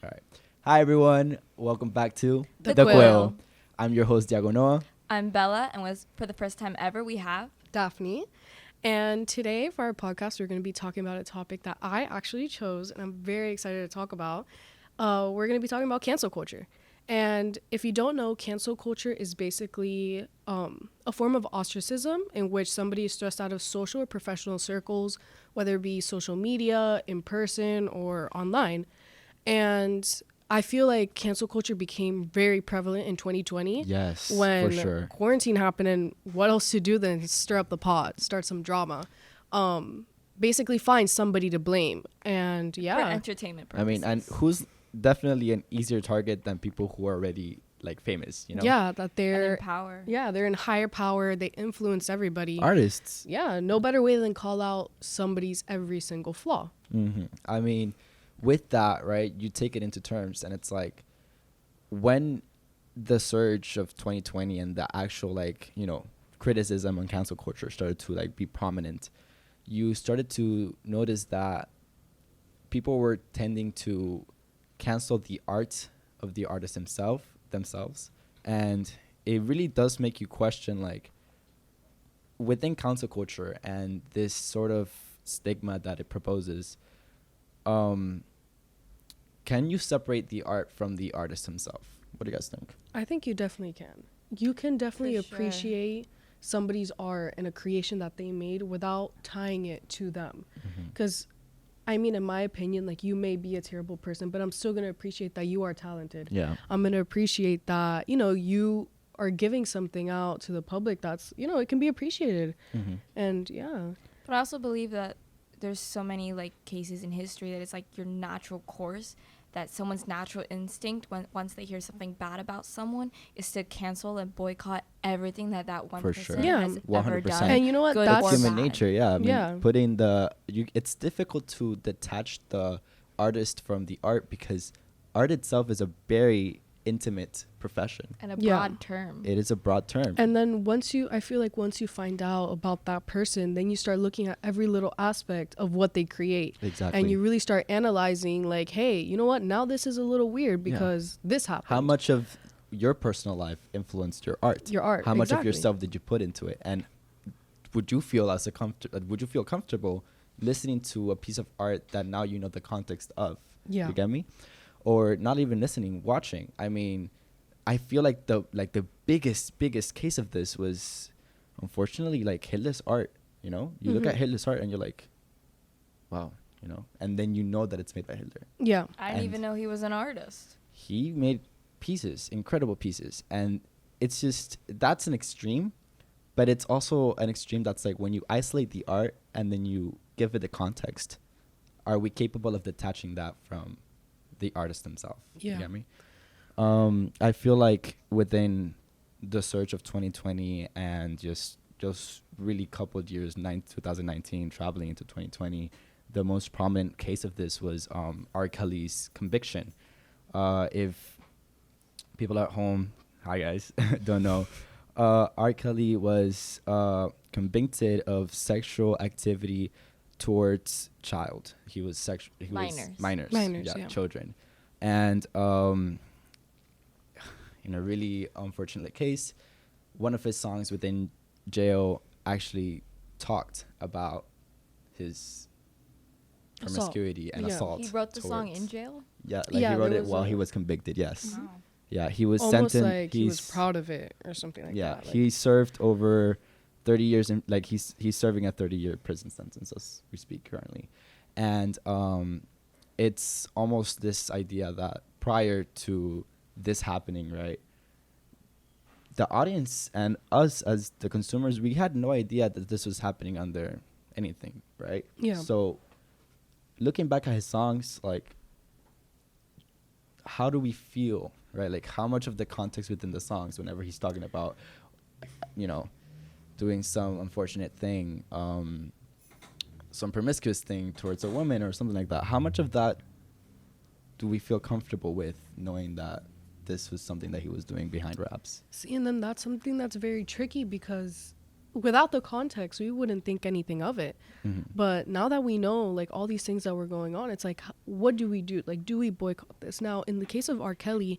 All right. Hi, everyone. Welcome back to The Quill. Quill. I'm your host, Diago Noah. I'm Bella, and for the first time ever, we have Daphne. And today for our podcast, we're going to be talking about a topic that I actually chose, and I'm very excited to talk about. We're going to be talking about cancel culture. And if you don't know, cancel culture is basically a form of ostracism in which somebody is thrust out of social or professional circles, whether it be social media, in person, or online. And I feel like cancel culture became very prevalent in 2020. Yes, when for sure. quarantine happened, and what else to do than stir up the pot, start some drama, basically find somebody to blame. And for yeah, entertainment I purposes. mean, and who's definitely an easier target than people who are already like famous, you know? yeah, that And they're in power. they're in higher power. They influence everybody. Artists. Yeah, no better way than call out somebody's every single flaw. I mean, with that, right, you take it into terms, and it's like when the surge of 2020 and the actual, like, you know, criticism on cancel culture started to like be prominent, you started to notice that people were tending to cancel the art of the artist themselves. And it really does make you question, like, within cancel culture and this sort of stigma that it proposes, can you separate the art from the artist himself? What do you guys think? I think you definitely can. You can definitely For sure. appreciate somebody's art and a creation that they made without tying it to them. Because, I mean, in my opinion, like, you may be a terrible person, but I'm still going to appreciate that you are talented. Yeah. I'm going to appreciate that, you know, you are giving something out to the public that's, you know, it can be appreciated. And yeah. But I also believe that there's so many like cases in history that it's like your natural course, that someone's natural instinct once they hear something bad about someone is to cancel and boycott everything that one For person sure. Yeah. has 100%. ever done. And you know what? good That's or Human bad. nature, yeah. I mean, Yeah. putting it's difficult to detach the artist from the art, because art itself is a very intimate profession. And a Yeah. broad term. It is a broad term. And then I feel like once you find out about that person, then you start looking at every little aspect of what they create. Exactly. And you really start analyzing, like, hey, you know what? Now this is a little weird Yeah. because this happened. How much of your personal life influenced your art? Your art, How much of exactly. yourself did you put into it? And would you feel comfortable listening to a piece of art that now you know the context of? Yeah. You get me? Or not even listening, watching. I mean, I feel like the biggest case of this was, unfortunately, like Hitler's art. You know, you look at Hitler's art and you're like, wow, you know, and then you know that it's made by Hitler. Yeah. I didn't and- even know he was an artist. He made pieces, incredible pieces, and it's just, that's an extreme, but it's also an extreme that's like when you isolate the art and then you give it the context, are we capable of detaching that from the artist himself? Yeah. You get me? I feel like within the surge of 2020 and just really coupled years, 2019 traveling into 2020, the most prominent case of this was R. Kelly's conviction. If people at home, hi guys, don't know, R. Kelly was convicted of sexual activity towards child. He was minors, Yeah. children. And in a really unfortunate case, one of his songs within jail actually talked about his Assault. promiscuity and Yeah. assault. He wrote the song towards- in jail? Yeah, like Yeah, he wrote there it was while a- he was convicted. Yes. Wow. Yeah, he was Almost sentenced. like he was proud of it or something like Yeah, that. Like, he served over 30 years in, like, he's serving a 30-year prison sentence as we speak currently. And it's almost this idea that prior to this happening, right, the audience and us as the consumers, we had no idea that this was happening under anything, right? Yeah. So looking back at his songs, like, how do we feel, right? Like, how much of the context within the songs, whenever he's talking about, you know, doing some unfortunate thing, some promiscuous thing towards a woman or something like that, how much of that do we feel comfortable with, knowing that this was something that he was doing behind wraps? See, and then that's something that's very tricky because, without the context, we wouldn't think anything of it. But now that we know, like, all these things that were going on, it's like, what do we do? Like, do we boycott this? Now, in the case of R. Kelly,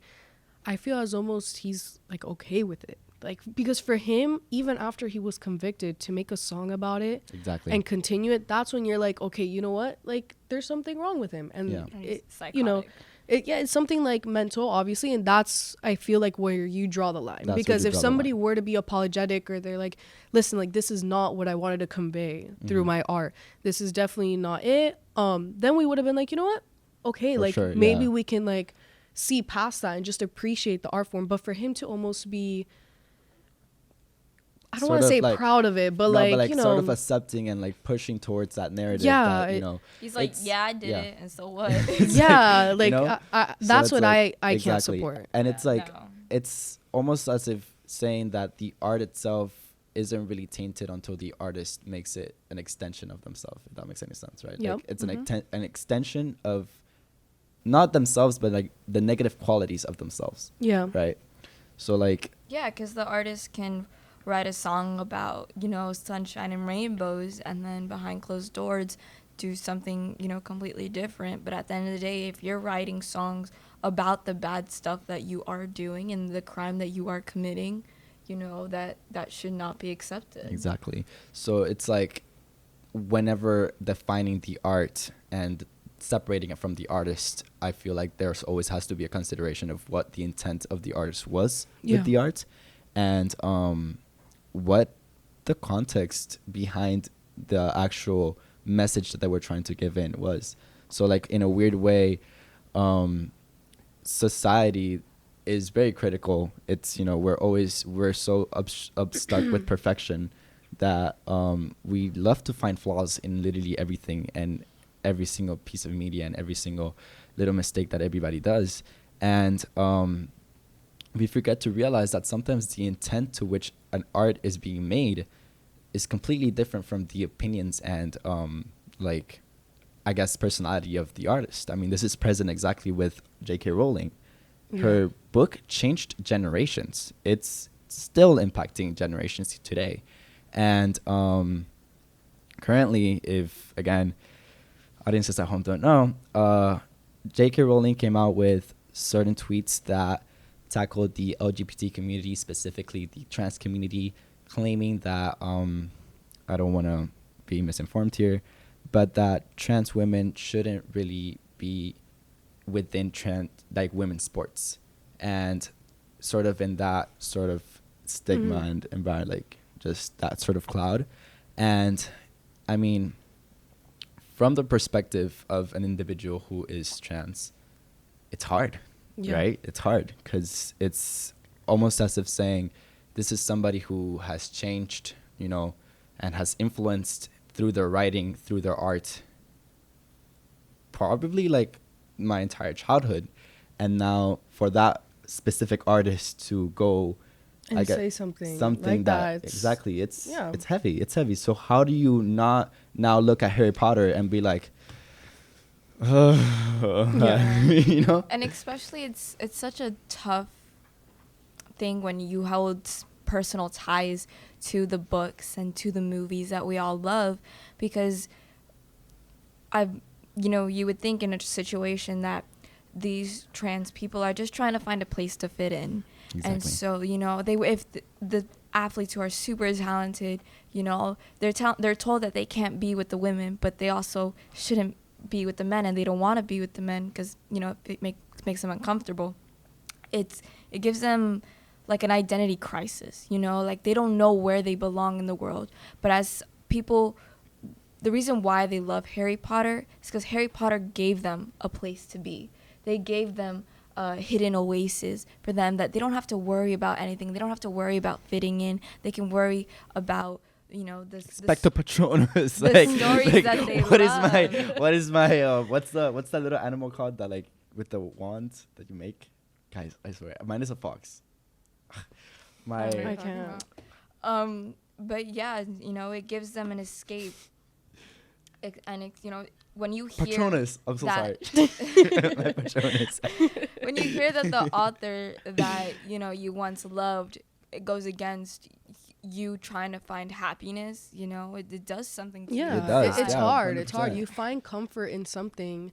I feel as almost he's, like, okay with it. Like, because for him, even after he was convicted, to make a song about it Exactly. and continue it, that's when you're like, okay, you know what? Like, there's something wrong with him. And, Yeah. And it, it's psychotic. you know, it's something like mental, obviously, and that's, I feel like, where you draw the line. That's Because where you if draw the somebody line. were to be apologetic, or they're like, listen, like, this is not what I wanted to convey through my art, this is definitely not it, then we would have been like, you know what, okay, For like, sure, maybe yeah. we can, like, see past that and just appreciate the art form. But for him to almost be, I don't Sort want to of say like- proud of it, but No, like, but like you know, sort of accepting and like pushing towards that narrative. Yeah, that, you know, He's like, it's- yeah, I did yeah. it, and so what? yeah, like, know? I, So that's it's what like- I can't exactly. support. And it's Yeah, like, no. it's almost as if saying that the art itself isn't really tainted until the artist makes it an extension of themselves, if that makes any sense, right? Yep. Like, it's an extension of not themselves, but like the negative qualities of themselves, Yeah. right? So like, Yeah, because the artist can write a song about, you know, sunshine and rainbows, and then behind closed doors do something, you know, completely different. But at the end of the day, if you're writing songs about the bad stuff that you are doing and the crime that you are committing, you know, that should not be accepted. exactly. So it's like, whenever defining the art and separating it from the artist, I feel like there's always has to be a consideration of what the intent of the artist was Yeah. with the art, and what the context behind the actual message that they were trying to give in was. So like, in a weird way, society is very critical. It's, you know, we're so stuck with perfection that we love to find flaws in literally everything and every single piece of media and every single little mistake that everybody does. And we forget to realize that sometimes the intent to which an art is being made is completely different from the opinions and like, I guess, personality of the artist. I mean, this is present exactly with J.K. Rowling. Her book changed generations. It's still impacting generations today. And currently, if, again, audiences at home don't know, J.K. Rowling came out with certain tweets that tackled the LGBT community, specifically the trans community, claiming that, I don't want to be misinformed here, but that trans women shouldn't really be within women's sports, and sort of in that sort of stigma and environment, like just that sort of cloud. And I mean, from the perspective of an individual who is trans, it's hard, right? It's hard because it's almost as if saying, this is somebody who has changed, you know, and has influenced through their writing, through their art, probably like my entire childhood. And now for that specific artist to go And say something like that. exactly, it's yeah. it's heavy. So how do you not now look at Harry Potter and be like, Yeah. you know? And especially it's such a tough thing when you hold personal ties to the books and to the movies that we all love, because you would think in a situation that these trans people are just trying to find a place to fit in. Exactly. And so, if the athletes who are super talented, they're told that they can't be with the women, but they also shouldn't be with the men, and they don't want to be with the men because, it makes them uncomfortable. It gives them like an identity crisis, like they don't know where they belong in the world. But as people, the reason why they love Harry Potter is because Harry Potter gave them a place to be. They gave them a hidden oasis for them that they don't have to worry about anything. They don't have to worry about fitting in. They can worry about, Spectre Patronus. the stories that they love. What's that little animal called that, like, with the wand that you make? Guys, I swear, mine is a fox. I can't. But yeah, it gives them an escape. When you hear Patronus. I'm so that- sorry. My Patronus. when you hear that the author that you once loved, it goes against you trying to find happiness, you know, it does something to Yeah, you. It does, it's yeah, hard. It's hard. 100%. You find comfort in something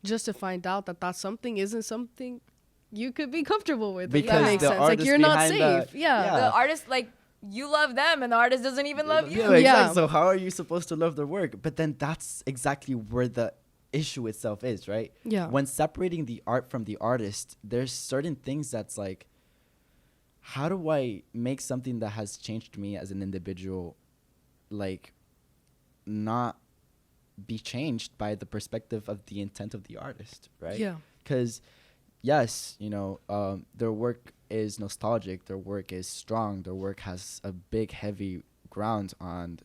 just to find out that that something isn't something you could be comfortable with. If that Because makes the sense. Like artist you're not behind the- safe. Yeah. The artist, like, you love them and the artist doesn't even love you. Yeah, exactly. Yeah. So how are you supposed to love their work? But then that's exactly where the issue itself is, right? Yeah. When separating the art from the artist, there's certain things that's like, how do I make something that has changed me as an individual, like, not be changed by the perspective of the intent of the artist, right? Yeah. Because yes, you know, their work is nostalgic, their work is strong, their work has a big heavy ground on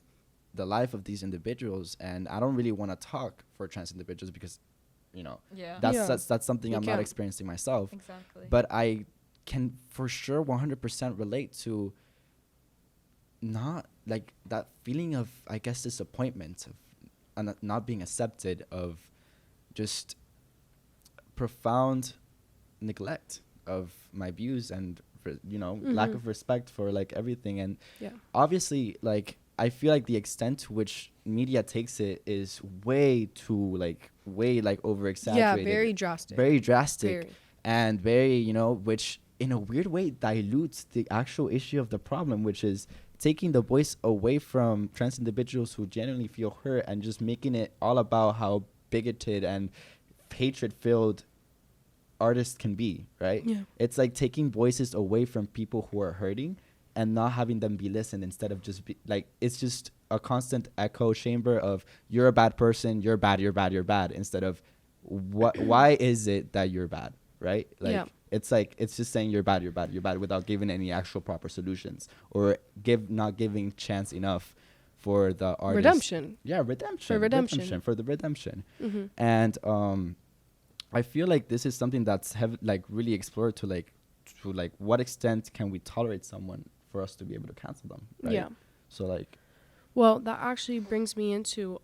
the life of these individuals, and I don't really want to talk for trans individuals because, you know, Yeah. that's something You I'm not can't. experiencing myself. Exactly. But I can for sure 100% relate to not like that feeling of, I guess, disappointment of not being accepted, of just profound neglect of my views and you know, lack of respect for like everything. And Yeah. obviously, like, I feel like the extent to which media takes it is way over exaggerated. Yeah, very drastic. Very drastic. Very. And very, you know, which in a weird way dilutes the actual issue of the problem, which is taking the voice away from trans individuals who genuinely feel hurt and just making it all about how bigoted and hatred-filled artists can be, right? Yeah. It's like taking voices away from people who are hurting and not having them be listened, instead of just be like, it's just a constant echo chamber of you're a bad person, you're bad, instead of why is it that you're bad, right? Like, Yeah. it's like, it's just saying you're bad without giving any actual proper solutions, or not giving chance enough for the artist. Redemption. Yeah, redemption. For redemption. For the redemption. Mm-hmm. And I feel like this is something that's really explored to what extent can we tolerate someone for us to be able to cancel them, right? Yeah. So like, Well, that actually brings me into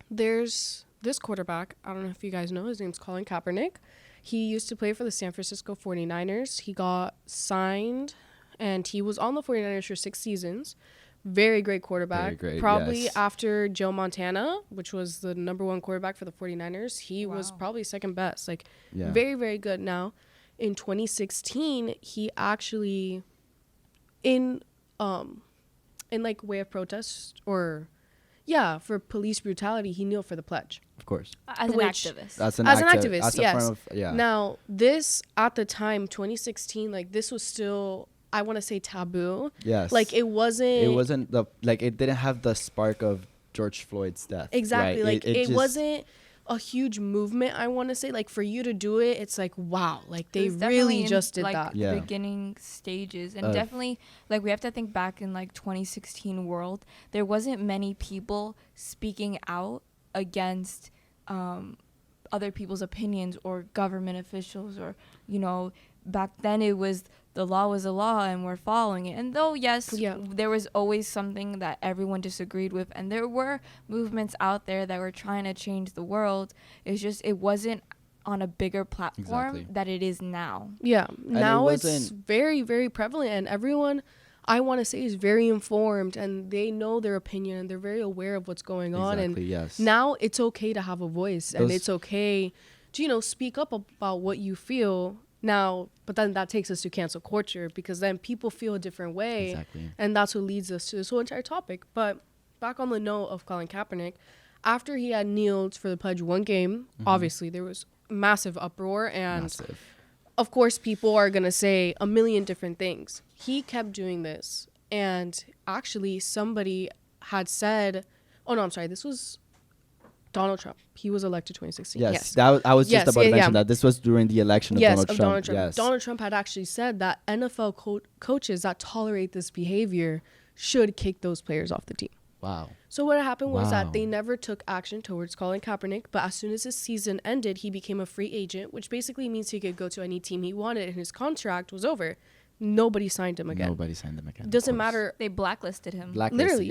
there's this quarterback. I don't know if you guys know. His name's Colin Kaepernick. He used to play for the San Francisco 49ers. He got signed, and he was on the 49ers for 6 seasons. Very great quarterback. Very great, Probably yes. after Joe Montana, which was the number 1 quarterback for the 49ers. He was Wow. probably second best. Like, yeah. very, very good. Now, in 2016, he actually, in like way of protest, or for police brutality, he kneeled for the pledge. Of course. As an Which- activist. As an As an activist, activist, that's a yes. form of, yeah. Now, this at the time, 2016, like, this was still, I want to say, taboo. Yes. Like, it wasn't. It wasn't it didn't have the spark of George Floyd's death. Exactly. right? Like, it just- wasn't a huge movement, I want to say. Like, for you to do it, it's like, wow. Like, It they was definitely really in, just did like, that. Yeah. the beginning stages, and Of- definitely, like, we have to think back in like 2016 world, there wasn't many people speaking out against other people's opinions or government officials, or, you know, back then it was, the law was a law and we're following it. And though, yes, Yeah. there was always something that everyone disagreed with, and there were movements out there that were trying to change the world, it's just, it wasn't on a bigger platform Exactly. that it is now. Yeah. Now it's wasn't- very, very prevalent, and everyone, I want to say, is very informed, and they know their opinion, and they're very aware of what's going on. Exactly, And yes. now it's okay to have a voice, and Those- it's okay to, you know, speak up about what you feel. Now, but then that takes us to cancel culture, because then people feel a different way. Exactly. And that's what leads us to this whole entire topic. But back on the note of Colin Kaepernick, after he had kneeled for the pledge 1 game, obviously there was massive uproar, and Massive. of course people are going to say a million different things. He kept doing this, and actually somebody had said, oh no, I'm sorry, this was Donald Trump. He was elected 2016. Yes. I was Yes, just about to yeah, mention yeah. that this was during the election of Donald Trump. Yes. Donald Trump had actually said that NFL coaches that tolerate this behavior should kick those players off the team. Wow. So what happened was Wow. that they never took action towards Colin Kaepernick, but as soon as his season ended, he became a free agent, which basically means he could go to any team he wanted, and his contract was over. Nobody signed him again. Nobody signed them again. of Doesn't course. matter. They blacklisted him. Blacklisted, Literally,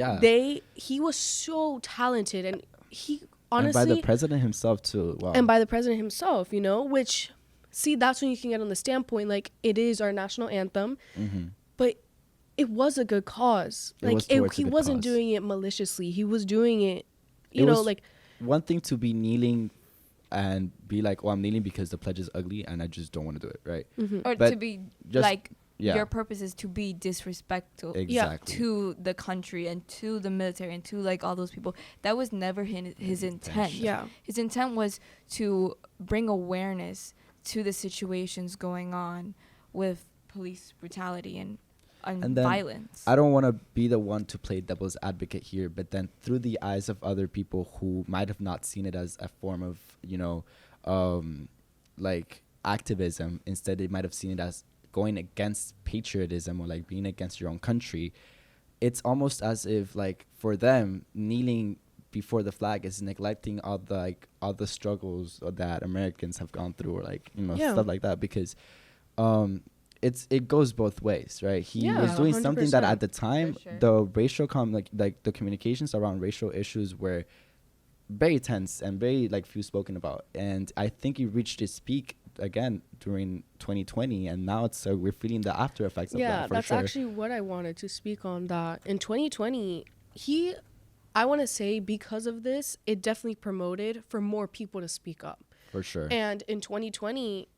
yeah. he was so talented, and he and honestly, by the president himself too. Wow. and by the president himself, you know, which, see, that's when you can get on the standpoint, like, it is our national anthem, Mm-hmm. but it was a good cause. It was towards a He good wasn't cause. doing it maliciously. He was doing it, It you know, was like one thing to be kneeling and be like, oh, I'm kneeling because the pledge is ugly and I just don't want to do it, right? Or But to be just- like yeah. your purpose is to be disrespectful Exactly. to the country and to the military and to like all those people. That was never his intent. yeah. His intent was to bring awareness to the situations going on with police brutality and And then violence. I don't want to be the one to play devil's advocate here, but then through the eyes of other people who might have not seen it as a form of, like activism, instead they might have seen it as going against patriotism or like being against your own country. It's almost as if like for them kneeling before the flag is neglecting all the struggles that Americans have gone through, or like Yeah. stuff like that, because it goes both ways, right? He Yeah, was doing something that 100%. at the time For sure. the racial like the communications around racial issues were very tense and very like few spoken about, and I think he reached its peak again during 2020, and now it's we're feeling the after effects of that for that's sure. actually what I wanted to speak on. That in 2020, I want to say because of this, it definitely promoted for more people to speak up. For sure. And in 2020,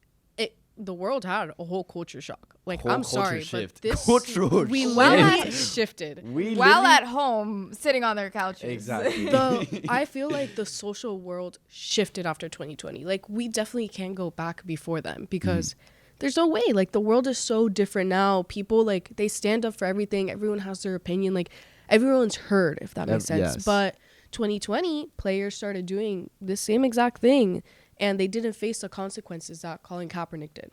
the world had a whole culture shock. Like, Whole I'm culture sorry, shift. but this Cultural we shift. literally shifted. We While literally- at home, sitting on their couches. Exactly. I feel like the social world shifted after 2020. Like, we definitely can't go back before then because there's no way. Like, the world is so different now. People, like, they stand up for everything. Everyone has their opinion. Like, everyone's heard, if that makes sense. Yes. But 2020, players started doing the same exact thing, and they didn't face the consequences that Colin Kaepernick did.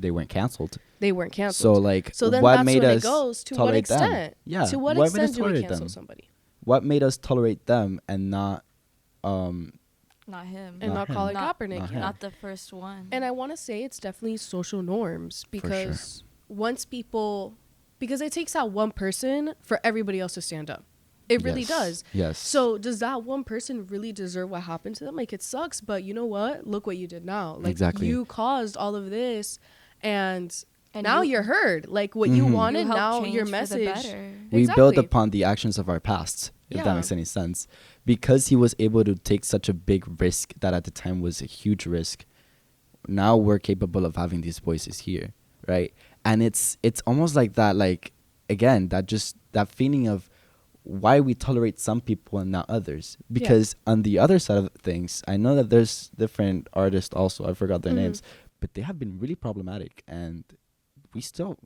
They weren't canceled. They weren't canceled. So like, So then what that's made when us it goes to what tolerate them? extent? Yeah. To what made extent us do we tolerate cancel them? somebody What made us tolerate them and not Not him. and Not not Colin him. Kaepernick? Not yeah. him. Not the first one. And I want to say it's definitely social norms because once people, because it takes that one person for everybody else to stand up. It really Yes. does. Yes. So does that one person really deserve what happened to them? Like, it sucks, but you know what? Look what you did now. Like, Exactly. you caused all of this, and And now you- you're heard. Like, what you Mhm. wanted, You helped now change your for the message. better. we build Exactly. upon the actions of our past, if Yeah. that makes any sense. Because he was able to take such a big risk that at the time was a huge risk, now we're capable of having these voices here, right? And it's almost like that, like, again, that feeling of why we tolerate some people and not others. Because on the other side of things, I know that there's different artists also, I forgot their names, but they have been really problematic, and we still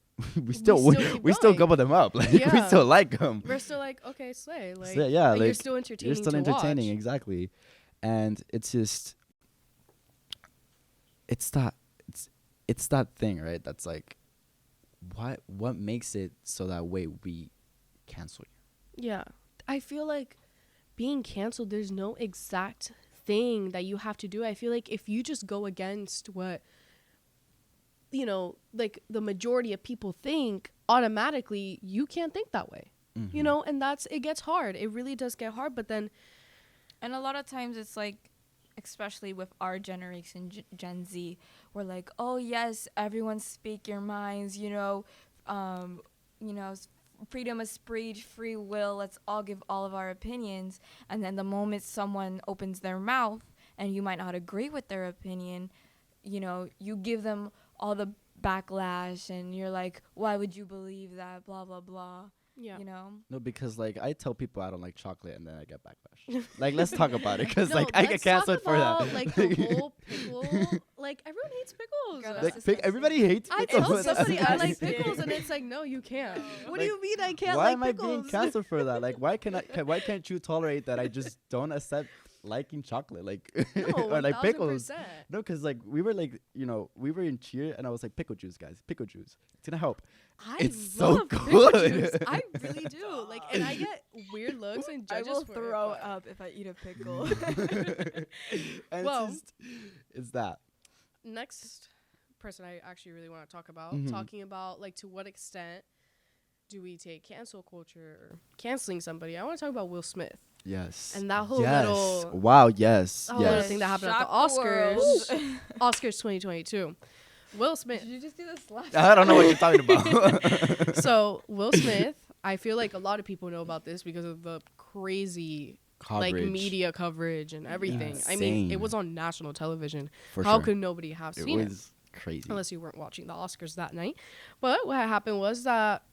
keep going. gobble them up. Like, we Yeah. still like them. We're still like, okay, slay. Like, So, yeah, like, you're like, still entertaining. You're still to entertaining, watch. exactly. And it's just, it's that thing, right? That's like, what makes it so that way we cancel you? Yeah. I feel like being canceled, there's no exact thing that you have to do. I feel like if you just go against what, like the majority of people think, automatically you can't think that way. Mm-hmm. And it gets hard. It really does get hard. But then, And a lot of times it's like, especially with our generation, Gen Z, we're like, oh yes, everyone speak your minds, freedom of speech, free will, let's all give all of our opinions. And then the moment someone opens their mouth and you might not agree with their opinion, you give them all the backlash and you're like, why would you believe that, blah, blah, blah. yeah. No, because like I tell people I don't like chocolate and then I get backlash. Like, let's talk about it, because No, like I get let's canceled talk for about, that. Like, the whole pickle. Like, everyone hates pickles. Girl, that's Like, disgusting. everybody hates I pickles. tell somebody I like disgusting. pickles, and it's like, no, you can't. What do Like, you mean I can't Why like am I pickles? being canceled for that? Like, why can't you tolerate that I just don't accept liking chocolate, like, No, or like pickles? 1000%. No, because like we were like, we were in cheer, and I was like, pickle juice, guys, pickle juice. It's gonna help. I It's so love pickle good. juice. I really do. Like, and I get weird looks and I judges will for throw it. but- up if I eat a pickle. And Well- it's that. Next person I actually really want to talk about, Mhm. talking about like to what extent do we take cancel culture or canceling somebody. I want to talk about Will Smith Yes. and that whole yes. little Wow. Yes. that whole little Yes. thing that happened at the Shock the Oscars. world. Oscars 2022. Will Smith. Did you just do the slap? I don't know what you're talking about. So Will Smith, I feel like a lot of people know about this because of the crazy like Coverage. media coverage and everything. I mean, it was on national television. For How sure. could nobody have It seen it? was crazy. Unless you weren't watching the Oscars that night. But what happened was that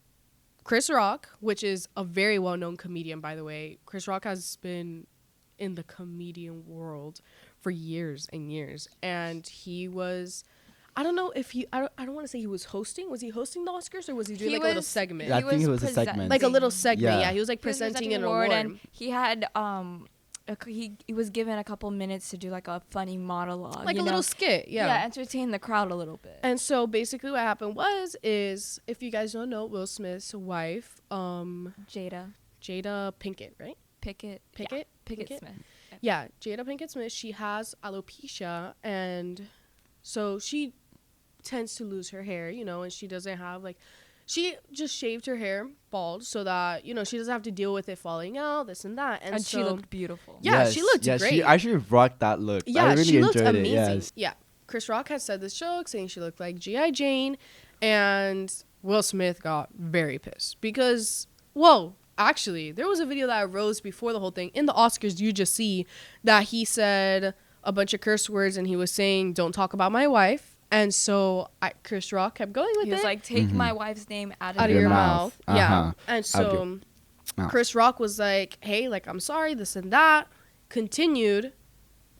Chris Rock, which is a very well-known comedian, by the way, Chris Rock has been in the comedian world for years and years. And he was, I don't know if he, I don't want to say he was hosting. Was he hosting the Oscars or was he doing He like a little was- segment? Yeah, I think it was a segment. Like a little segment. Yeah. Yeah, he was like He was presenting an award, award. and he had he was given a couple minutes to do like a funny monologue, Like a little skit. yeah, entertain the crowd a little bit. And so basically what happened is, if you guys don't know, Will Smith's wife, Jada Jada Pinkett, right? Pickett Pinkett? Smith. Yeah, Jada Pinkett Smith, she has alopecia, and so she tends to lose her hair, you know, and she doesn't have like, she just shaved her hair bald so that, you know, she doesn't have to deal with it falling out, this and that. And, And so, she looked beautiful. Yeah, she looked yeah, great. She actually rocked that look. yeah, I really she looked enjoyed amazing. it. Yes. Yeah, Chris Rock had said this joke saying she looked like G.I. Jane, and Will Smith got very pissed because, whoa, actually, there was a video that arose before the whole thing. In the Oscars, you just see that he said a bunch of curse words and he was saying, "Don't talk about my wife." And so Chris Rock kept going with He it. was like, take Mhm. my wife's name out out of of your your mouth. mouth. Yeah. Uh-huh. And Out so of your mouth. Chris Rock was like, hey, like, I'm sorry, this and that. Continued,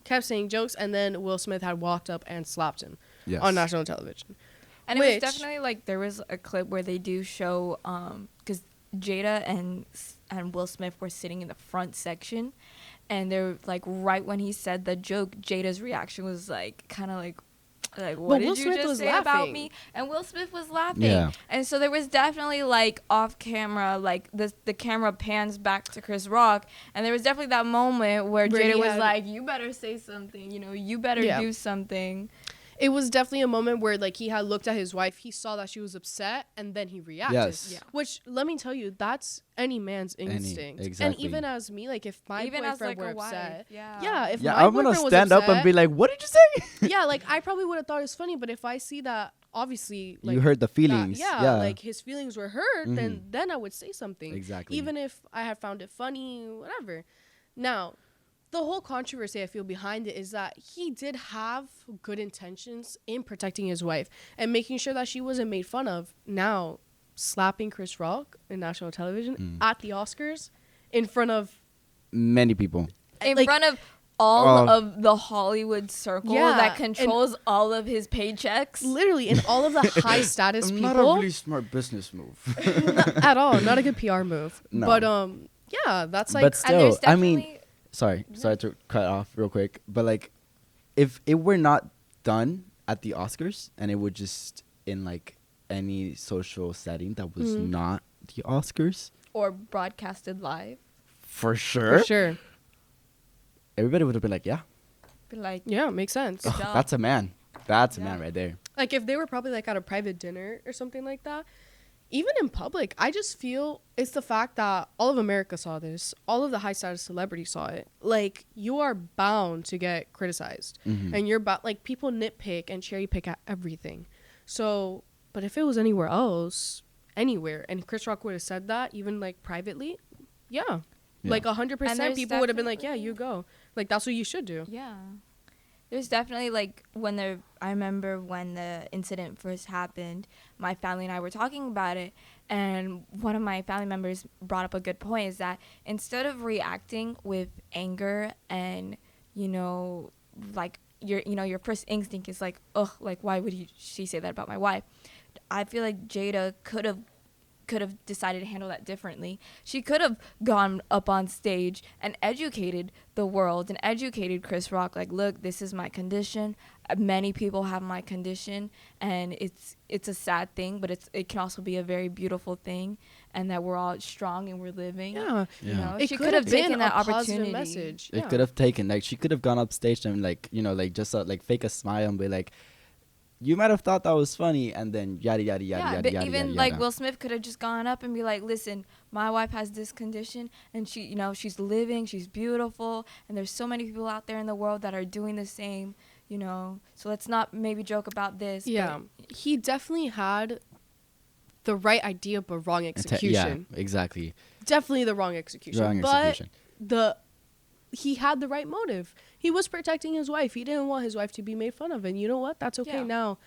kept saying jokes, and then Will Smith had walked up and slapped him Yes. on national television. And it was Which- definitely like there was a clip where they do show because Jada and Will Smith were sitting in the front section, and they're like right when he said the joke, Jada's reaction was like kind of like what did Will you Smith just was say about laughing. me? And Will Smith was laughing. Yeah. And so there was definitely like off camera, like the camera pans back to Chris Rock, and there was definitely that moment where Where Jada he was had- like, "You better say something, you know, you better Yeah. do something." It was definitely a moment where, like, he had looked at his wife, he saw that she was upset, and then he reacted. Yes. Yeah. Which, let me tell you, that's any man's instinct. And exactly. even as me, like, if my Even as boyfriend like were a wife, upset, yeah. if Yeah, my I'm gonna boyfriend was stand up and upset- be like, "What did you say?" yeah, like, I probably would have thought it was funny, but if I see that, obviously, like, You heard the that- feelings. yeah, like, his feelings were hurt, Mhm. then I would say something. Exactly. Even if I had found it funny, whatever. Now, the whole controversy I feel behind it is that he did have good intentions in protecting his wife and making sure that she wasn't made fun of. Now, slapping Chris Rock in national television at the Oscars in front of Many people. in like- front of all Oh. of the Hollywood circle Yeah, that and- controls all of his paychecks. literally in all of the high status people. Not a really smart business move. Not at all, not a good PR move. No. But yeah, that's like But And there's still, I mean, definitely- sorry to cut off real quick, but like, if it were not done at the Oscars and it would just in like any social setting that was Mhm. not the Oscars, or broadcasted live. for sure, for sure. everybody would have been like, "Yeah, Be like, Yeah, makes sense. Good ugh, job. that's a man. That's a Yeah. man right there." Like if they were probably like at a private dinner or something like that, even in public, I just feel it's the fact that all of America saw this, all of the high status celebrities saw it. Like you are bound to get criticized, Mhm. and you're like people nitpick and cherry pick at everything. So, but if it was anywhere else, anywhere, and Chris Rock would have said that, even like privately, yeah. Yeah. Like And 100% there's people would have been like, yeah, definitely- you go. Like that's what you should do. yeah. There's definitely like I remember when the incident first happened, my family and I were talking about it, and one of my family members brought up a good point is that instead of reacting with anger and, you know, like your first instinct is like, ugh, like why would she say that about my wife? I feel like Jada could have decided to handle that differently. She could have gone up on stage and educated the world and educated Chris Rock, like, look, this is my condition. Many people have my condition, and it's a sad thing, but it can also be a very beautiful thing, and that we're all strong and we're living. Yeah. You know, It she could could have have been taken a that positive opportunity. message. It could have taken like she could have gone up stage and like like just like fake a smile and be like, "You might have thought that was funny," and then yada yada yada Yeah, yada but yada even yada, like yada. Will Smith could have just gone up and be like, "Listen, my wife has this condition, and she's living, she's beautiful, and there's so many people out there in the world that are doing the same. you know, so let's not maybe joke about this. Yeah, he definitely had the right idea but wrong execution. Yeah, exactly. Definitely the wrong execution. Wrong but execution. he had the right motive. He was protecting his wife. He didn't want his wife to be made fun of. And you know what? That's okay now.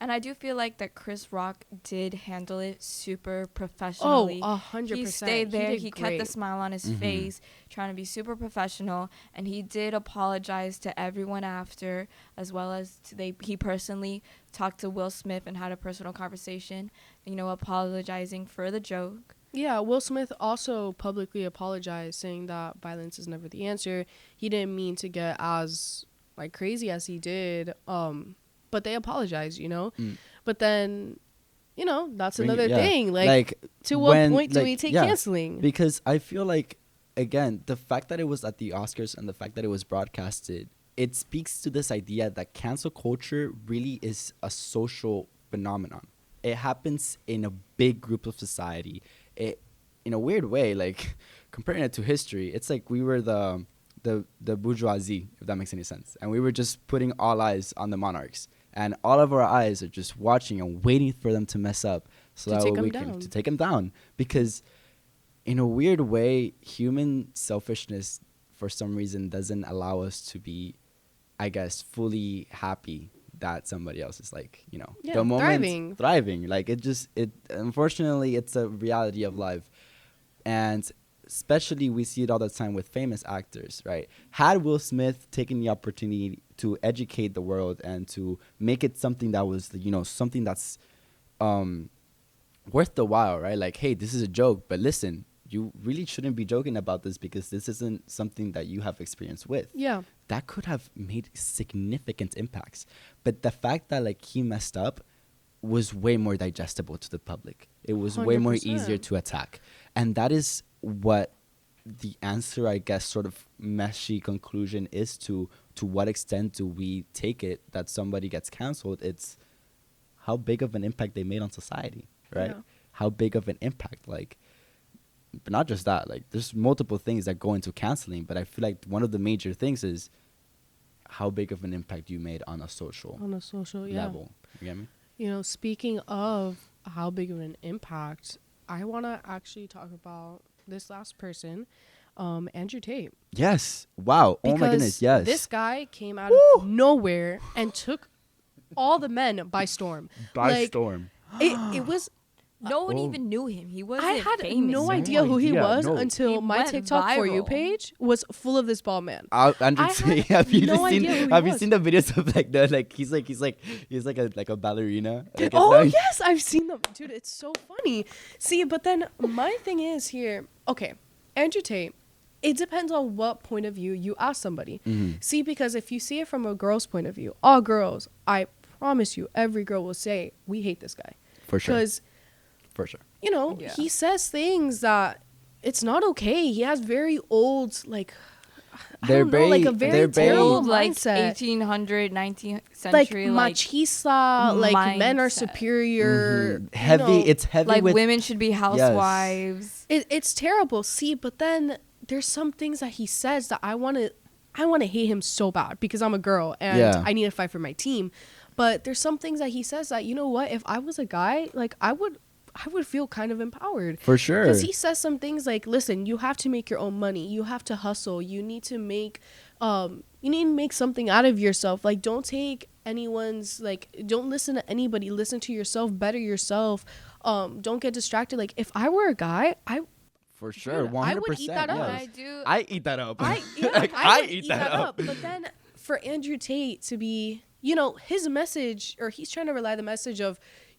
And I do feel like that Chris Rock did handle it super professionally. Oh, 100%. He stayed there. He kept the great. smile on his face, trying to be super professional. And he did apologize to everyone after, as well as he personally talked to Will Smith and had a personal conversation, you know, apologizing for the joke. Yeah, Will Smith also publicly apologized, saying that violence is never the answer. He didn't mean to get as like crazy as he did. But they apologized, you know. But then, you know, that's another thing. Like to what point do we take canceling? Because I feel like, again, the fact that it was at the Oscars and the fact that it was broadcasted, it speaks to this idea that cancel culture really is a social phenomenon. It happens in a big group of society. It, in a weird way, like comparing it to history, it's like we were the bourgeoisie, if that makes any sense, and we were just putting all eyes on the monarchs, and all of our eyes are just watching and waiting for them to mess up so that we can to take them down. Because in a weird way, human selfishness for some reason doesn't allow us to be, I guess, fully happy that somebody else is like, you know, the moment thriving. Like it unfortunately, it's a reality of life. And especially we see it all the time with famous actors, right? Had Will Smith taken the opportunity to educate the world and to make it something that was, you know, something that's worth the while, right? Like, hey, this is a joke, but listen, you really shouldn't be joking about this because this isn't something that you have experience with. Yeah. That could have made significant impacts. But the fact that like he messed up was way more digestible to the public. It was 100%. Way more easier to attack. And that is what the answer, I guess, sort of meshy conclusion is to what extent do we take it that somebody gets canceled? It's how big of an impact they made on society, right? Yeah. How big of an impact, like, but not just that, like there's multiple things that go into canceling, but I feel like one of the major things is how big of an impact you made on a social level. You get me? You know, speaking of how big of an impact, I want to actually talk about this last person, Andrew Tate. Yes. Wow. Because oh my goodness. Yes. This guy came out of nowhere and took all the men by storm. It was. No one even knew him. He wasn't I had famous. no idea who he was until my TikTok viral. For You page was full of this bald man. Andrew Tate, have you seen the videos of like the like he's like a ballerina? Like yes, I've seen them, dude. It's so funny. See, but then my thing is here. Okay, Andrew Tate. It depends on what point of view you ask somebody. Mm-hmm. See, because if you see it from a girl's point of view, all girls, I promise you, every girl will say we hate this guy for sure. Because. For sure. You know, he says things that it's not okay. He has very old, like, a very terrible like mindset. 1800, 19th century. Like machista, like men are superior. Mm-hmm. Heavy, it's heavy. Like women should be housewives. Yes. It's terrible. See, but then there's some things that he says that I want to hate him so bad because I'm a girl and I need to fight for my team. But there's some things that he says that, you know what, if I was a guy, like I would feel kind of empowered. For sure. Because he says some things like, listen, you have to make your own money. You have to hustle. You need to make something out of yourself. Like, don't take anyone's, like, don't listen to anybody. Listen to yourself. Better yourself. Don't get distracted. Like, if I were a guy, for sure, 100%. I would eat that up. I eat that up. I eat that up. But then for Andrew Tate to be, you know, his message, or he's trying to relay the message of,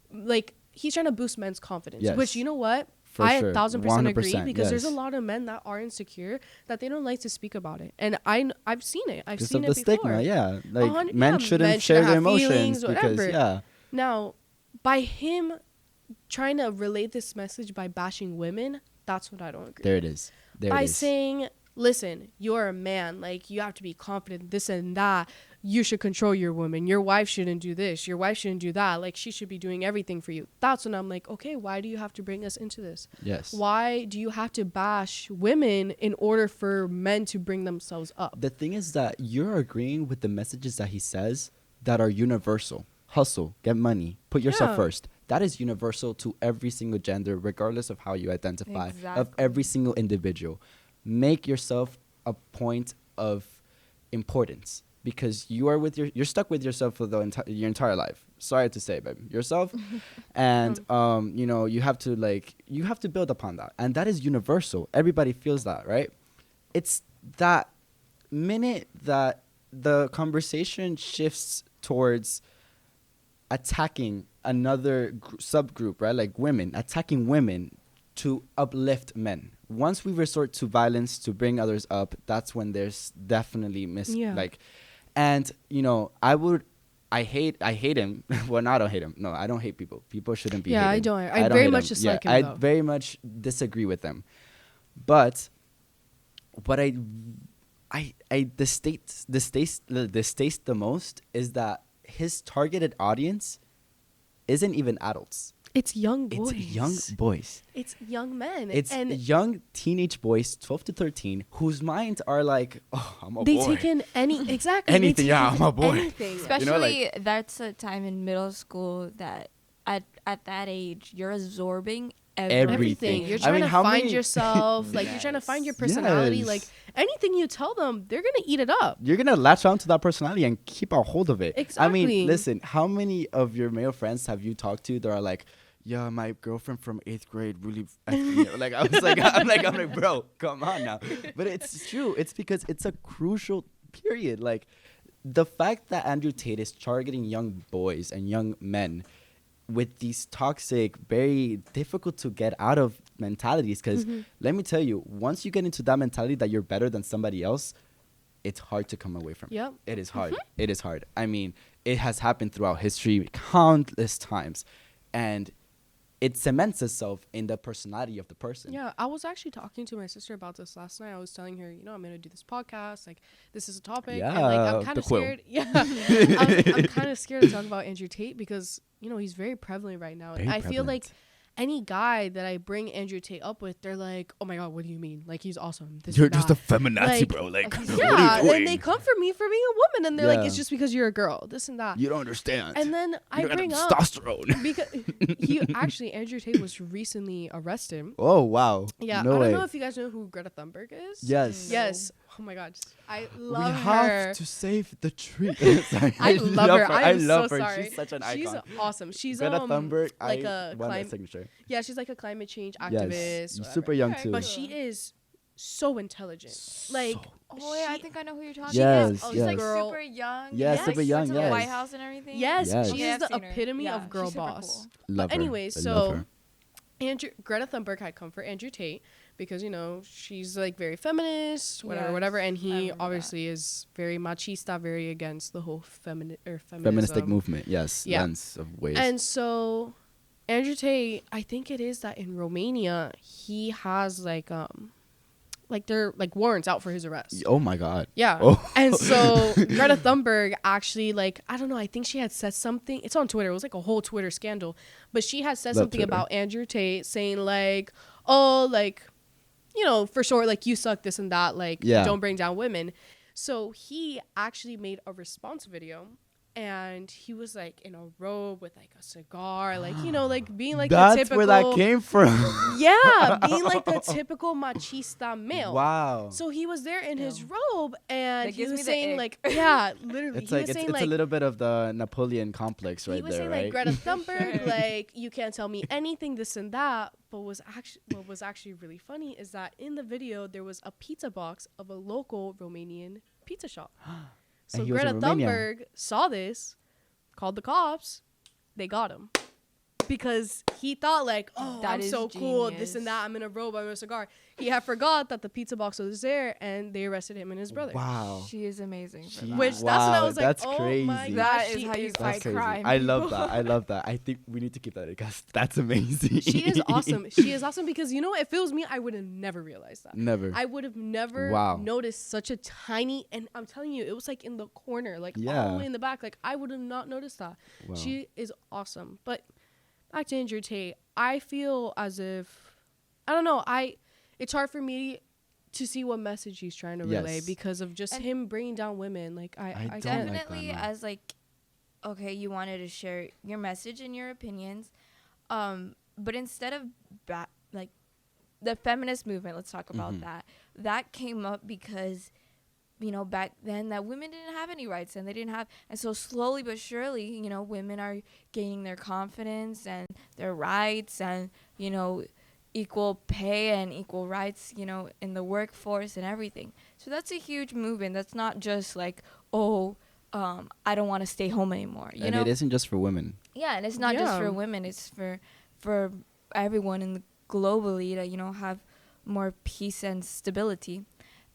like, he's trying to boost men's confidence, which, you know what? I 1,000% agree because there's a lot of men that are insecure that they don't like to speak about it. And I've seen it. I've seen it before. Because of the stigma, Like, men shouldn't share their emotions because, Now, by him trying to relate this message by bashing women, that's what I don't agree with. There it is. By saying, listen, you're a man, like you have to be confident, this and that. You should control your woman. Your wife shouldn't do this. Your wife shouldn't do that. Like, she should be doing everything for you. That's when I'm like, okay, why do you have to bring us into this? Yes. Why do you have to bash women in order for men to bring themselves up? The thing is that you're agreeing with the messages that he says that are universal. Hustle, get money, put yourself Yeah. first. That is universal to every single gender, regardless of how you identify, of every single individual. Make yourself a point of importance, because you're stuck with yourself for your entire life. Sorry to say, babe, yourself, and you have to build upon that, and that is universal. Everybody feels that, right? It's that minute that the conversation shifts towards attacking another subgroup, right? Like women, attacking women to uplift men. Once we resort to violence to bring others up, that's when there's definitely and I hate him. Well, no, I don't hate him. No, I don't hate people. People shouldn't be hated. I don't. I don't very hate much them. dislike him, I though. very much disagree with them. But what I distaste the most is that his targeted audience isn't even adults. It's young boys. It's young boys. It's young men. It's young teenage boys, 12 to 13, whose minds are like, oh, I'm a they boy. take in exactly Anything, they yeah, take I'm a in boy. anything. Especially that's a time in middle school that at that age you're absorbing Everything. You're I trying mean, to how find many- yourself. Like, you're trying to find your personality. Yes. Like, anything you tell them, they're going to eat it up. You're going to latch on to that personality and keep a hold of it. I Exactly. mean, listen, how many of your male friends have you talked to that are like, yeah, my girlfriend from 8th grade really like I was like I'm like bro, come on now. But it's true. It's because it's a crucial period. Like, the fact that Andrew Tate is targeting young boys and young men with these toxic, very difficult to get out of mentalities, because let me tell you, once you get into that mentality that you're better than somebody else, it's hard to come away from. Yep. It is hard. It is hard. I mean, it has happened throughout history countless times, and it cements itself in the personality of the person. Yeah, I was actually talking to my sister about this last night. I was telling her, I'm going to do this podcast. Like, this is a topic. Yeah, and, like, I'm kind the of Quill. scared. Yeah. I'm kind of scared to talk about Andrew Tate because, he's very prevalent right now. Very And I feel like prevalent. any guy that I bring Andrew Tate up with, they're like, oh my God, what do you mean? Like, he's awesome. This You're and just that. a feminazi, Like, bro. Like, what Yeah, are you doing? and they come for me for being a woman, and they're like, Yeah. it's just because you're a girl, this and that. You don't understand. And then I you don't bring have up testosterone. because Andrew Tate was recently arrested. Oh, wow. Yeah, No I don't way. know if you guys know who Greta Thunberg is. Yes. Yes. Oh my God, I We love have her. to save the tree. Sorry. I love her. I I'm love so her. sorry. She's such an She's icon. awesome. She's Greta Thunberg, like I a want that climate. signature. Yeah, she's like a climate change Yes. activist. You're whatever. super young Okay, too. But she is so intelligent. Like, So- Oh yeah, I she- think I know who you're talking Yes, about. She's like girl. super young. Yeah, Yes. super Went young. Went to the Yes. White House and everything. yes, Yes. she Okay, is I've the seen her. epitome Yeah, of girl she's super boss. cool. Love her. Anyway, I so love her. Greta Thunberg had come for Andrew Tate because she's like very feminist, Yes, whatever, and I he remember that. obviously is very machista, very against the whole feministic Feministic movement. Yes. Yeah. Lens of ways. And so Andrew Tate, I think it is that in Romania he has like they're like warrants out for his arrest. Oh my God. Yeah. Oh. And so Greta Thunberg actually, like, I don't know, I think she had said something. It's on Twitter. It was like a whole Twitter scandal. But she had said Love something Twitter. about Andrew Tate saying like, oh, like, for sure, like, you suck, this and that. Like, Yeah. don't bring down women. So he actually made a response video. And he was like in a robe with like a cigar, like, like being like That's the typical. where that came from. Yeah, being like the typical machista male. Wow. So he was there in his Yeah. robe, and That he gives was me the saying ick. like, yeah, literally, It's he like was it's saying a like, little bit of the Napoleon complex he right was there, saying right? like Greta Thunberg, like, you can't tell me anything, this and that. But what was actually really funny is that in the video there was a pizza box of a local Romanian pizza shop. So he was in Greta Romania. Thunberg saw this, called the cops, they got him. because he thought like, oh, That I'm is so cool, this genius. and that. I'm in a robe, I'm in a cigar. He had forgot that the pizza box was there, and they arrested him and his brother. Wow. She is amazing for She- that. Which that's when I Wow, was like, that's oh crazy. my gosh, That is she how you is fight Crazy. crime. I love people. that. I love that. I think we need to keep that because that's amazing. She is awesome. She is awesome because, you know, if it was me, I would have never realized that. Never. I would have never Wow. noticed such a tiny, and I'm telling you, it was like in the corner, like all Yeah. the way in the back. Like I would have not noticed that. Wow. She is awesome. But back to Andrew Tate, I feel as if, I don't know, it's hard for me to see what message he's trying to relay Yes. because of just And him bringing down women. Like I don't can't. like Definitely that, no. as like, okay, you wanted to share your message and your opinions, but instead of like the feminist movement, let's talk about Mhm. that came up because, you know, back then that women didn't have any rights and they didn't have, and so slowly but surely, you know, women are gaining their confidence and their rights and, you know, equal pay and equal rights, you know, in the workforce and everything. So that's a huge movement. That's not just like, oh, I don't want to stay home anymore. You And know, it isn't just for women. yeah, and it's not just Yeah. for women. It's for everyone in the globally to, you know, have more peace and stability.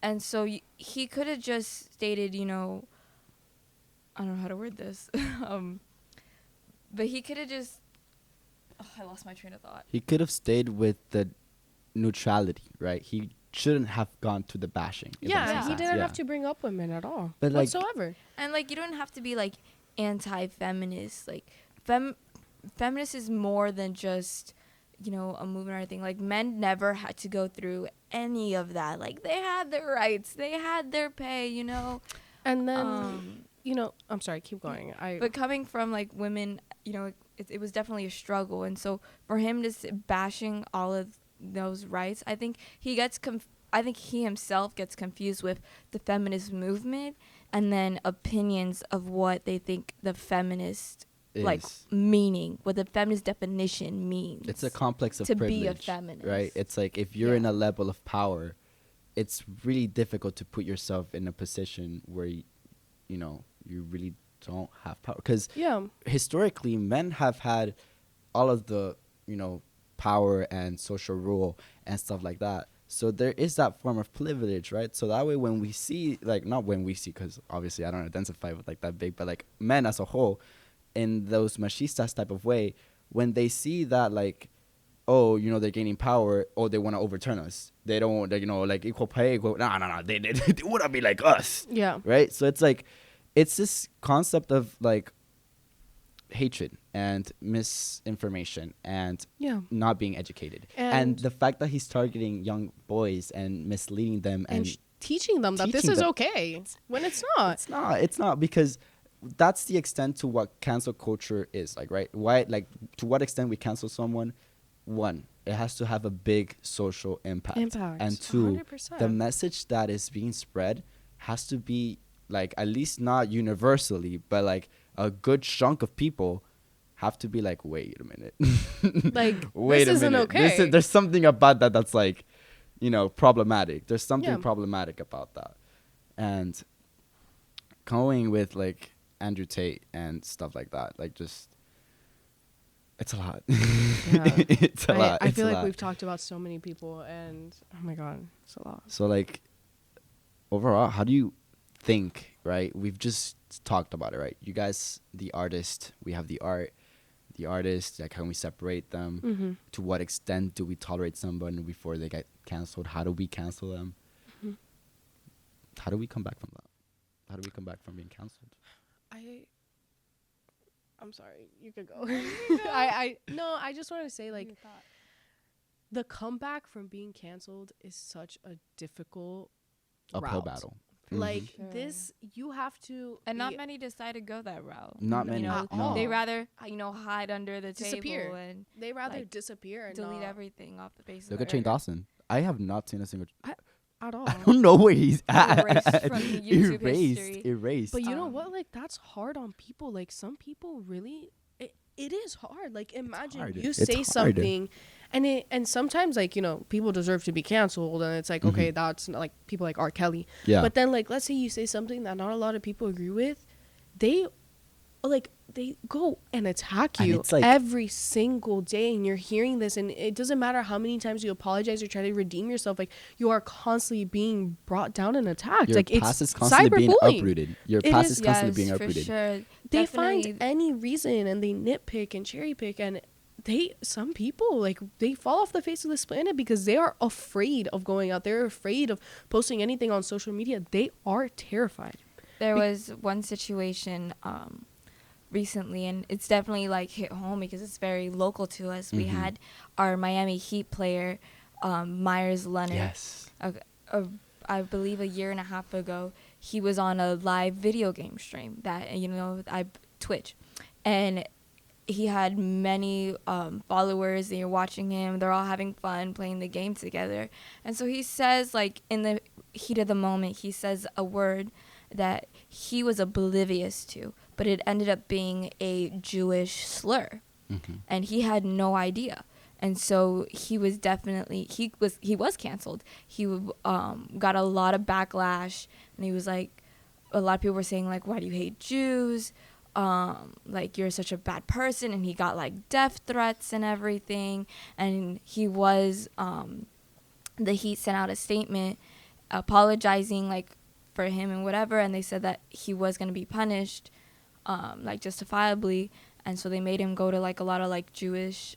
And so he could have just stated, you know, I don't know how to word this, but he could have just. Oh, I lost my train of thought. He could have stayed with the neutrality, right? He shouldn't have gone to the bashing. if that Yeah, makes he sense. didn't Yeah. have to bring up women at all, But, like- whatsoever. And like, you don't have to be like anti-feminist. Like, feminist is more than just, you know, a movement or anything. Like, men never had to go through any of that. Like, they had their rights, they had their pay, you know. And then, you know, I'm sorry, keep going. But coming from like women, you know, it was definitely a struggle. And so for him to bashing all of those rights, I think he himself gets confused with the feminist movement and then opinions of what they think the feminist like Is- meaning, what the feminist definition means. It's a complex of to privilege, be a feminist, right? It's like if you're in Yeah. a level of power, it's really difficult to put yourself in a position where you know you really don't have power because yeah, historically men have had all of the, you know, power and social rule and stuff like that. So there is that form of privilege, right? So that way when we see, like, not when we see, because obviously I don't identify with like that big, but like men as a whole in those machistas type of way, when they see that, like, oh, you know, they're gaining power, or they want to overturn us, they don't, you know, like equal pay, no, they want to be like us, yeah. right? So it's like, it's this concept of like hatred and misinformation and Yeah. not being educated, and And- the fact that he's targeting young boys and misleading them and Teaching them that this teaching is them. okay when it's not. it's not because that's the extent to what cancel culture is, like, right? Why, like, to what extent we cancel someone? One, it has to have a big social impact. And two, 100%. the message that is being spread has to be, like, at least not universally, but like a good chunk of people have to be like, wait a minute. Like, Wait this a isn't minute. okay. There's something about that that's like, you know, problematic. There's something Yeah. problematic about that. And going with like Andrew Tate and stuff like that, like, just, it's a lot. Yeah. It's a lot. I It's feel a like lot. we've talked about so many people, and oh my god, it's a lot. So, like, overall, how do you think, right? We've just talked about it, right? You guys, the artist, we have the art, the artist, like, can we separate them? Mm-hmm. To what extent do we tolerate someone before they get canceled? How do we cancel them? Mhm. How do we come back from that? How do we come back from being canceled? I'm sorry, you could go. I just want to say, like, the comeback from being canceled is such a difficult Uphill route. battle. Like, Sure. this, you have to And not be- many decide to go that route. Not No, many. You know, at all. they rather, you know, hide under the Disappear. table and they rather like, disappear and delete not everything off the face Look of at the Shane earth. Dawson. I have not seen a single. at all. I don't know where he's at. Erased from the YouTube erased, history. erased. But you know Um, what? Like, that's hard on people. Like, some people really, it is hard. Like, imagine hard. you It's say hard. something, and sometimes, like, you know, people deserve to be canceled, and it's like, okay, that's not, like, people like R. Kelly. Yeah. But then, like, let's say you say something that not a lot of people agree with, they like they go and attack And you it's like- every single day, and you're hearing this, and it doesn't matter how many times you apologize or try to redeem yourself, like you are constantly being brought down and attacked. Your Like past it's is constantly being cyberbullying. uprooted. Your It past is- is constantly being Yes, uprooted. for sure. They Definitely. find any reason and they nitpick and cherry pick, and some people, like, they fall off the face of this planet because they are afraid of going out. They're afraid of posting anything on social media. They are terrified. There was one situation recently, and it's definitely like hit home because it's very local to us. We Mhm. had our Miami Heat player, Myers Leonard. Yes. I believe a year and a half ago, he was on a live video game stream that, Twitch, and he had many followers. They're watching him. They're all having fun playing the game together. And so he says, like, in the heat of the moment, he says a word that he was oblivious to, but it ended up being a Jewish slur, and he had no idea. And so he was definitely he was canceled. He got a lot of backlash, and he was like, a lot of people were saying, like, why do you hate Jews? Like, you're such a bad person. And he got like death threats and everything. And he was the Heat sent out a statement apologizing, like, for him and whatever, and they said that he was going to be punished, like, justifiably. And so they made him go to like a lot of like Jewish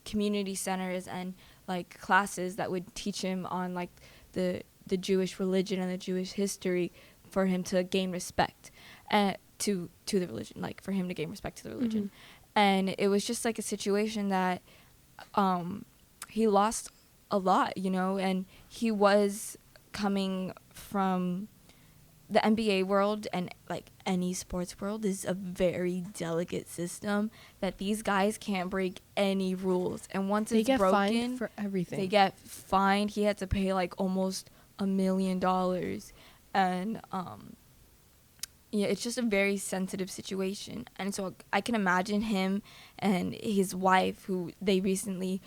community centers and like classes that would teach him on like the Jewish religion and the Jewish history, for him to gain respect to the religion, like for him to gain respect to the religion. And it was just like a situation that he lost a lot, you know, and he was coming from the NBA world, and like any sports world is a very delicate system that these guys can't break any rules. And once They it's get broken, fined for everything. they get fined. He had to pay like almost $1 million. And yeah, it's just a very sensitive situation. And so I can imagine him and his wife, who they recently,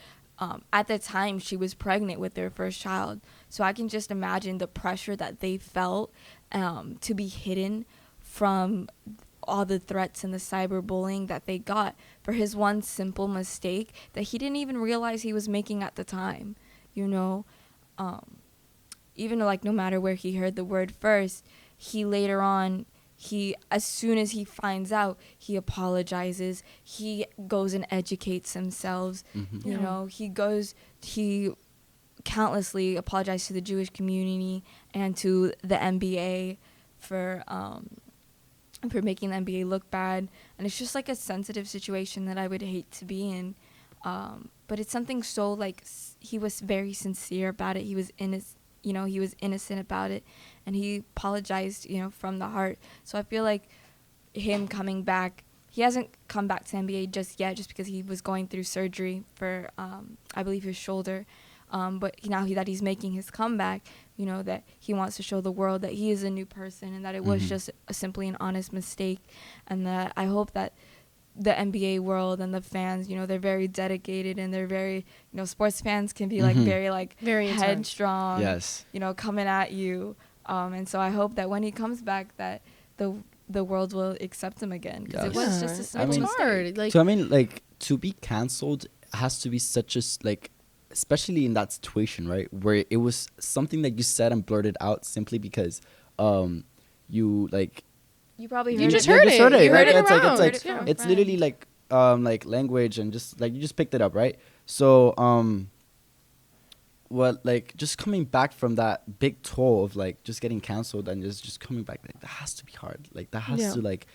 at the time, she was pregnant with their first child. So I can just imagine the pressure that they felt to be hidden from all the threats and the cyberbullying that they got for his one simple mistake that he didn't even realize he was making at the time, you know. Even like, no matter where he heard the word first, he later on, as soon as he finds out, he apologizes. He goes and educates himself. You know, he countlessly apologized to the Jewish community and to the NBA for making the NBA look bad. And it's just like a sensitive situation that I would hate to be in. But it's something so, like, he was very sincere about it. He was innocent about it, and he apologized, you know, from the heart. So I feel like him coming back, he hasn't come back to NBA just yet, just because he was going through surgery for, I believe, his shoulder. But now that he's making his comeback, you know, that he wants to show the world that he is a new person, and that it was just simply an honest mistake. And that I hope that the NBA world and the fans, you know, they're very dedicated, and they're very, you know, sports fans can be like very intense. headstrong, Yes. you know, coming at you. And so I hope that when he comes back, that the world will accept him again, because it was just a simple It's mistake. hard. Like, So I mean, like, to be canceled has to be such a like, especially in that situation, right, where it was something that you said and blurted out simply because you like. You probably You heard just it. heard just it. heard it, You right? heard it It's like around. it's like Heard it from a it's friend. literally like language, and just like you just picked it up, right? So what, like, just coming back from that big toll of like just getting canceled and just coming back, like, that has to be hard. Like, that has to, like,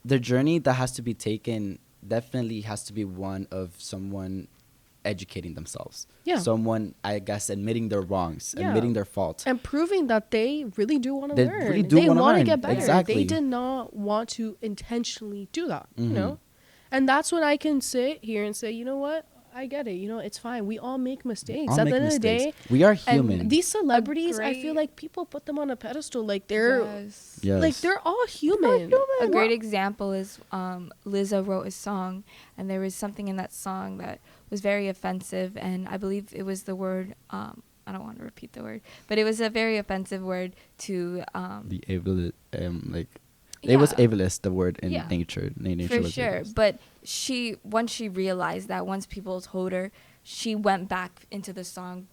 the journey that has to be taken definitely has to be one of someone educating themselves. Yeah. Someone, I guess, admitting their wrongs, Yeah. admitting their fault. and proving that they really do want to They learn. really do they wanna want to learn. get better. Exactly. They did not want to intentionally do that, you Mhm. know? And that's when I can sit here and say, you know what? I get it. You know, it's fine. We all make mistakes. All At make the end of the day, mistakes. We are and human. these celebrities, I feel great- like people put them on a pedestal. Like they're Yes. Yes. like they're all human. A great example is Lizzo wrote a song, and there was something in that song that was very offensive, and I believe it was the word, I don't want to repeat the word, but it was a very offensive word to Be able to like It was Yeah. ableist, the word in Yeah. nature. Nature For was sure. ableist. But once she realized that, once people told her, she went back into the sound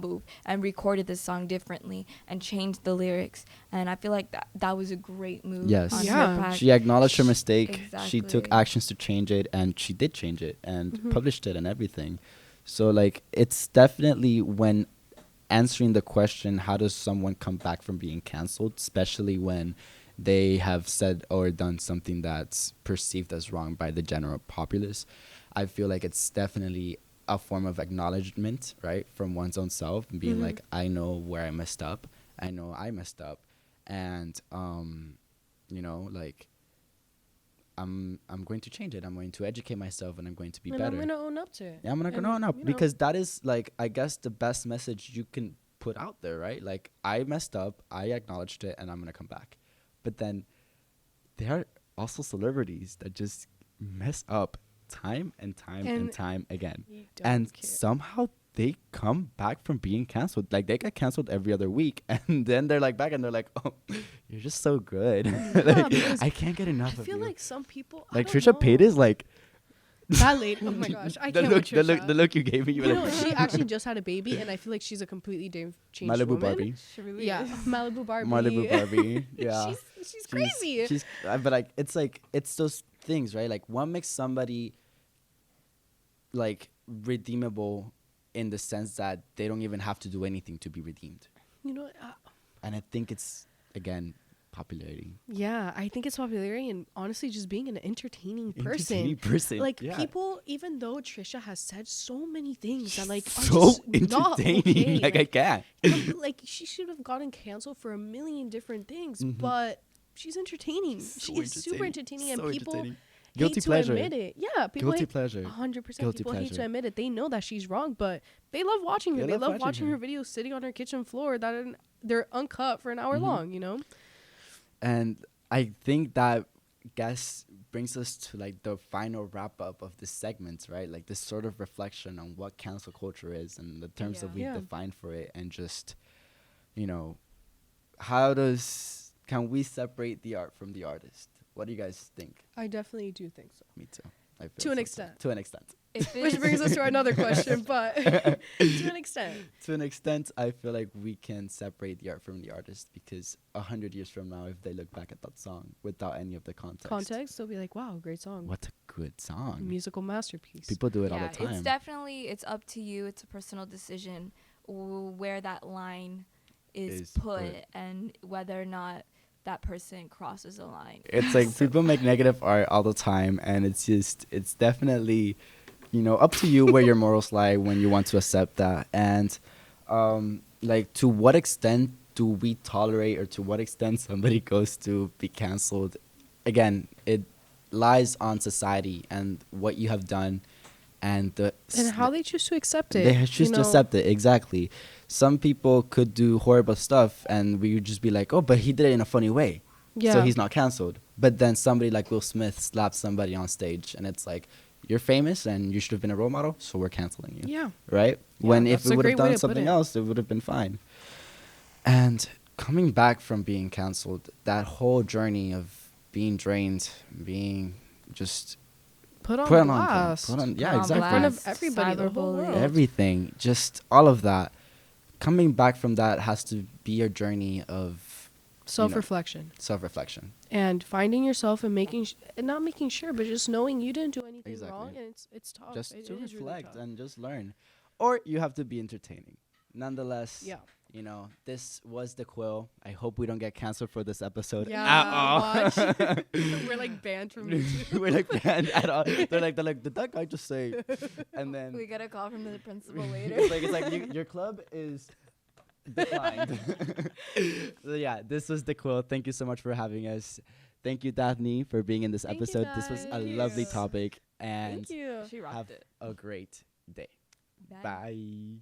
booth and recorded the song differently and changed the lyrics. And I feel like that was a great move Yes. on Yeah. her part. She acknowledged her mistake. She took Exactly. actions to change it, and she did change it and Mhm. published it and everything. So like, it's definitely when answering the question, how does someone come back from being canceled, especially when they have said or done something that's perceived as wrong by the general populace. I feel like it's definitely a form of acknowledgement, right, from one's own self, and being Mhm. like, I know where I messed up. I know I messed up, and like, I'm going to change it. I'm going to educate myself, and I'm going to be And better. I'm gonna own up to it. Yeah, I'm not And, gonna own up, you know, because that is, like, I guess the best message you can put out there, right? Like, I messed up, I acknowledged it, and I'm gonna come back. But then there are also celebrities that just mess up time and time and And time again, you don't and care. somehow they come back from being canceled. Like, they get canceled every other week, and then they're like back, and they're like, "Oh, you're just so good." Like, because I can't get enough I of feel you. like some people, Like, I don't Trisha Paytas, know. like, That lady. Oh my gosh, I can't with Trisha. the look you gave me. You were You know, like, she actually just had a baby, and I feel like she's a completely changed Malibu woman. Barbie. She really Yeah, is. Malibu Barbie. Malibu Barbie. Yeah. she's crazy. She's but like it's those things, right? Like, what makes somebody like redeemable in the sense that they don't even have to do anything to be redeemed. You know, And I think it's, again, popularity. yeah, I think it's popularity and honestly just being an entertaining person. Entertaining person. Like, yeah. people, even though Trisha has said so many things that like are so just not entertaining. okay. Like, I can't. Like, she should have gotten canceled for a million different things, Mhm. but she's entertaining. So She is super entertaining, and So people entertaining. hate Guilty to pleasure. admit it. Yeah, people Guilty hate pleasure. 100%. Guilty People hate to pleasure. admit it. They know that she's wrong, but they love watching her. They They love love watching watching her. her videos sitting on her kitchen floor they're uncut for an hour Mhm. long. You know. And I think that, guess, brings us to like the final wrap up of this segment, right? Like, this sort of reflection on what cancel culture is and the terms that Yeah. we've Yeah. defined for it, and just, can we separate the art from the artist? What do you guys think? I definitely do think so. Me too. I feel To an so too. extent. To an extent. If Which it's- brings us to another question, but to an extent. To an extent, I feel like we can separate the art from the artist, because 100 years from now, if they look back at that song without any of the context, They'll be like, wow, great song. what a good song. Musical masterpiece. People do it all yeah, the time. it's up to you. It's a personal decision where that line is Is put put. and whether or not that person crosses a line. It's like, people make negative art all the time, and it's definitely, up to you where your morals lie when you want to accept that. And like, to what extent do we tolerate, or to what extent somebody goes to be canceled? Again, it lies on society and what you have done, and how they choose to accept it. they choose you to know? accept it. Exactly. Some people could do horrible stuff, and we would just be like, oh, but he did it in a funny way, Yeah. so he's not canceled. But then somebody like Will Smith slaps somebody on stage, and it's like, you're famous and you should have been a role model, so we're canceling you. Yeah. Right? Yeah, When if that's we a would have great way done to put something it. else, it would have been fine. And coming back from being canceled, that whole journey of being drained, being just Put on put blast. on, yeah, Put on exactly. In front of blast, everybody, the whole cyberbullying. world. Everything, just all of that. Coming back from that has to be a journey of Self-reflection. self-reflection. And finding yourself and not making sure, but just knowing you didn't do anything Exactly. wrong, and it's tough. Just It to is really reflect tough. and just learn. Or you have to be entertaining. Nonetheless, Yeah. This was the Quill. I hope we don't get canceled for this episode Yeah, at all. watch. We're like banned from YouTube. We're like banned at all. They're like, did that guy just say? And then We get a call from the principal later. it's like your club is declined. So yeah, this was the Quill. Thank you so much for having us. Thank you, Daphne, for being in this Thank you, episode. This was a guys. lovely topic, and Thank you. She rocked have it. a great day. Bye. Bye.